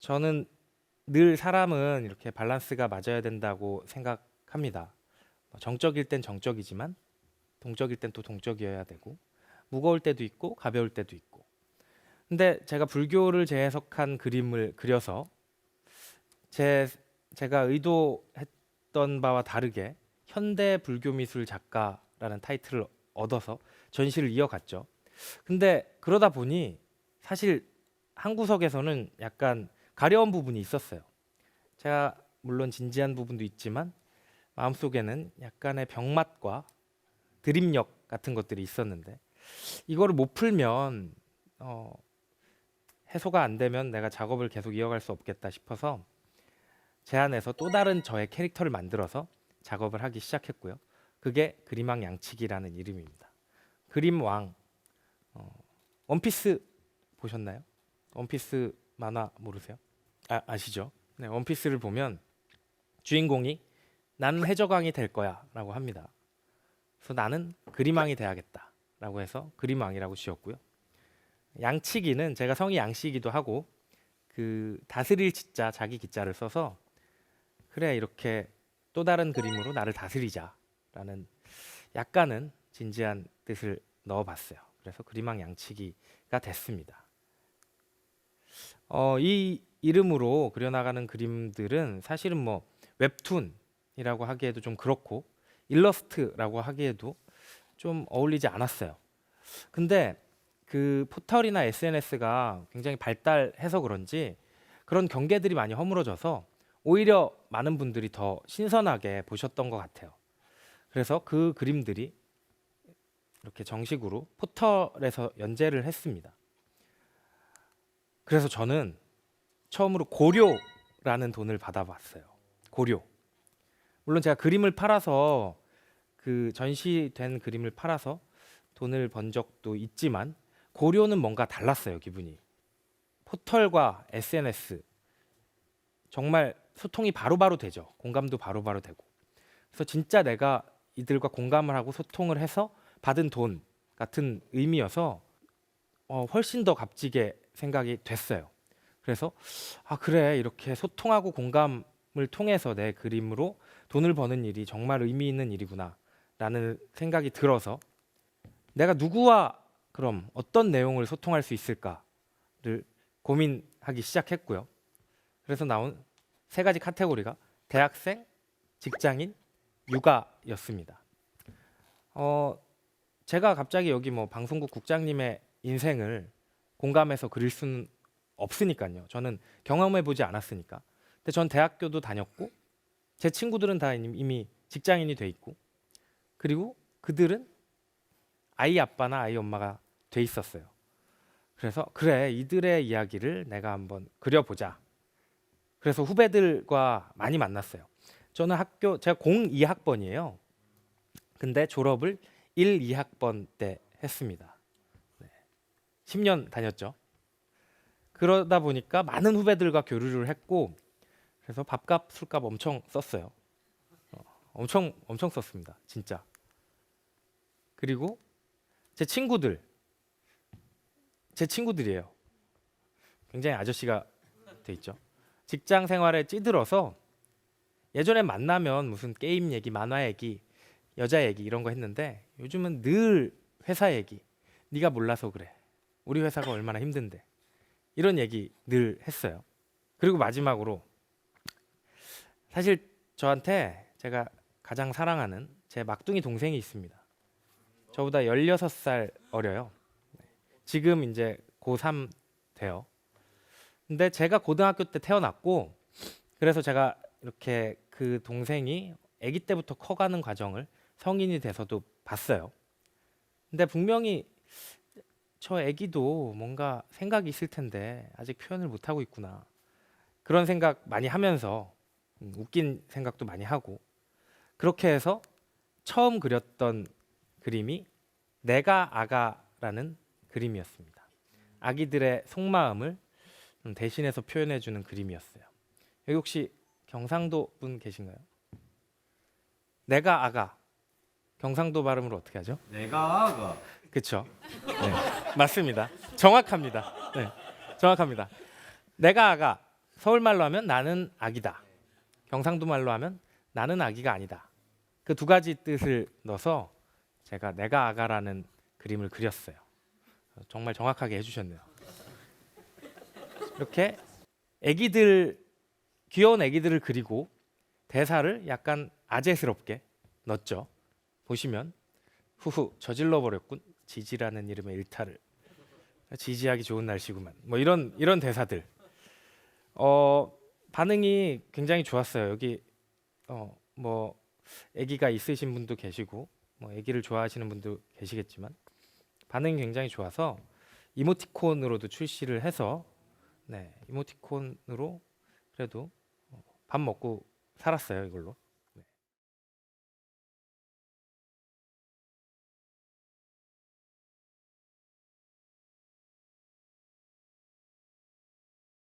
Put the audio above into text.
저는 늘 사람은 이렇게 밸런스가 맞아야 된다고 생각합니다. 정적일 땐 정적이지만 동적일 땐 또 동적이어야 되고 무거울 때도 있고 가벼울 때도 있고. 근데 제가 불교를 재해석한 그림을 그려서 제가 의도했던 바와 다르게 현대 불교 미술 작가라는 타이틀을 얻어서 전시를 이어갔죠. 근데 그러다 보니 사실 한 구석에서는 약간 가려운 부분이 있었어요. 제가 물론 진지한 부분도 있지만 마음속에는 약간의 병맛과 드립력 같은 것들이 있었는데 이거를 못 풀면 해소가 안 되면 내가 작업을 계속 이어갈 수 없겠다 싶어서 제 안에서 또 다른 저의 캐릭터를 만들어서 작업을 하기 시작했고요. 그게 그림왕 양치기라는 이름입니다. 그림왕. 원피스 보셨나요? 원피스 만화 모르세요? 아시죠? 네, 원피스를 보면 주인공이 나는 해적왕이 될 거야 라고 합니다. 그래서 나는 그림왕이 돼야겠다 라고 해서 그림왕이라고 지었고요. 양치기는 제가 성이 양씨이기도 하고 그 다스릴 치자 자기 기자를 써서 그래 이렇게 또 다른 그림으로 나를 다스리자라는 약간은 진지한 뜻을 넣어봤어요. 그래서 그림왕 양치기가 됐습니다. 이 이름으로 그려나가는 그림들은 사실은 뭐 웹툰이라고 하기에도 좀 그렇고 일러스트라고 하기에도 좀 어울리지 않았어요. 근데 그 포털이나 SNS가 굉장히 발달해서 그런지 그런 경계들이 많이 허물어져서 오히려 많은 분들이 더 신선하게 보셨던 것 같아요. 그래서 그 그림들이 이렇게 정식으로 포털에서 연재를 했습니다. 그래서 저는 처음으로 고료라는 돈을 받아봤어요. 고료. 물론 제가 그림을 팔아서 그 전시된 그림을 팔아서 돈을 번 적도 있지만 고료는 뭔가 달랐어요, 기분이. 포털과 SNS 정말 소통이 바로바로 되죠. 공감도 바로바로 되고. 그래서 진짜 내가 이들과 공감을 하고 소통을 해서 받은 돈 같은 의미여서 훨씬 더 값지게 생각이 됐어요. 그래서 그래 이렇게 소통하고 공감을 통해서 내 그림으로 돈을 버는 일이 정말 의미 있는 일이구나 라는 생각이 들어서 내가 누구와 그럼 어떤 내용을 소통할 수 있을까를 고민하기 시작했고요. 그래서 나온 세 가지 카테고리가 대학생, 직장인, 육아였습니다. 제가 갑자기 여기 뭐 방송국 국장님의 인생을 공감해서 그릴 수는 없으니까요. 저는 경험해 보지 않았으니까. 근데 전 대학교도 다녔고 제 친구들은 다 이미 직장인이 돼 있고 그리고 그들은 아이 아빠나 아이 엄마가 돼 있었어요. 그래서 그래 이들의 이야기를 내가 한번 그려보자. 그래서 후배들과 많이 만났어요. 저는 제가 02학번이에요. 근데 졸업을 12학번 때 했습니다. 10년 다녔죠. 그러다 보니까 많은 후배들과 교류를 했고 그래서 밥값, 술값 엄청 썼어요. 엄청 썼습니다. 진짜. 그리고 제 친구들이에요. 굉장히 아저씨가 돼 있죠. 직장 생활에 찌들어서 예전에 만나면 무슨 게임 얘기, 만화 얘기, 여자 얘기 이런 거 했는데 요즘은 늘 회사 얘기. 네가 몰라서 그래. 우리 회사가 얼마나 힘든데. 이런 얘기 늘 했어요. 그리고 마지막으로 사실 저한테 제가 가장 사랑하는 제 막둥이 동생이 있습니다. 저보다 16살 어려요. 지금 이제 고3 돼요. 근데 제가 고등학교 때 태어났고 그래서 제가 이렇게 그 동생이 아기 때부터 커가는 과정을 성인이 돼서도 봤어요. 근데 분명히 저 아기도 뭔가 생각이 있을 텐데 아직 표현을 못 하고 있구나. 그런 생각 많이 하면서 웃긴 생각도 많이 하고 그렇게 해서 처음 그렸던 그림이 내가 아가라는 그림이었습니다. 아기들의 속마음을 대신해서 표현해주는 그림이었어요. 여기 혹시 경상도 분 계신가요? 내가 아가. 경상도 발음으로 어떻게 하죠? 내가 아가. 그렇죠. 네, 맞습니다. 정확합니다. 네, 정확합니다. 내가 아가. 서울말로 하면 나는 아기다. 경상도 말로 하면 나는 아기가 아니다. 그 두 가지 뜻을 넣어서 제가 내가 아가라는 그림을 그렸어요. 정말 정확하게 해주셨네요. 이렇게 귀여운 애기들을 그리고 대사를 약간 아재스럽게 넣었죠. 보시면 후후 저질러 버렸군 지지라는 이름의 일탈을. 지지하기 좋은 날씨구만. 뭐 이런 대사들. 반응이 굉장히 좋았어요. 여기 뭐 아기가 있으신 분도 계시고 뭐 아기를 좋아하시는 분도 계시겠지만 반응이 굉장히 좋아서 이모티콘으로도 출시를 해서 이모티콘으로 그래도 밥 먹고 살았어요, 이걸로.